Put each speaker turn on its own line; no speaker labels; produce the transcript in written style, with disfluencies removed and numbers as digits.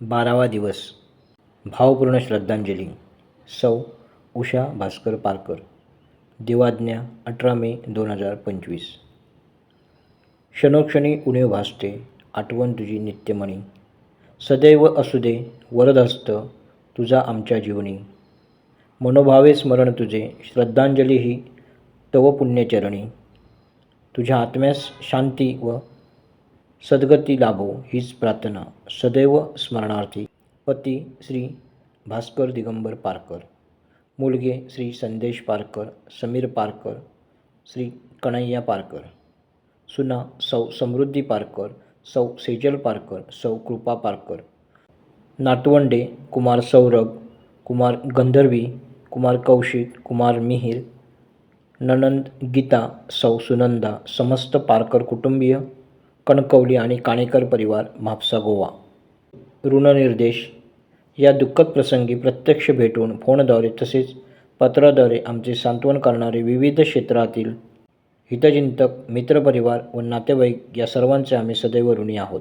12वा दिवस. भावपूर्ण श्रद्धांजली. सौ उषा भास्कर पारकर. दिवाज्ञा 18 मे 2025. क्षणोक्षणी उणीव भासते, आठवण तुझी नित्यमणी. सदैव असू दे वरदहस्त तुझा आमच्या जीवनी. मनोभावे स्मरण तुझे, श्रद्धांजली ही तव पुण्यचरणी. तुझ्या आत्म्यास शांती व सद्गती लाभो हीच प्रार्थना सदैव स्मरणार्थी. पती श्री भास्कर दिगंबर पारकर. मुलगे श्री संदेश पारकर, समीर पारकर, श्री कन्हैया पारकर. सुना सौ समृद्धी पारकर, सौ सेजल पारकर, सौ कृपा पारकर. नातवंडे कुमार सौरभ, कुमार गंधर्वी, कुमार कौशिक, कुमार मिहिर. नणंद गीता, सौ सुनंदा. समस्त पारकर कुटुंबीय, कणकवली आणि काणेकर परिवार, म्हापसा गोवा. ऋणनिर्देश. या दुःखद प्रसंगी प्रत्यक्ष भेटून, फोनद्वारे तसेच पत्राद्वारे आमचे सांत्वन करणारे विविध क्षेत्रातील हितचिंतक, मित्रपरिवार व नातेवाईक या सर्वांचे आम्ही सदैव ऋणी आहोत.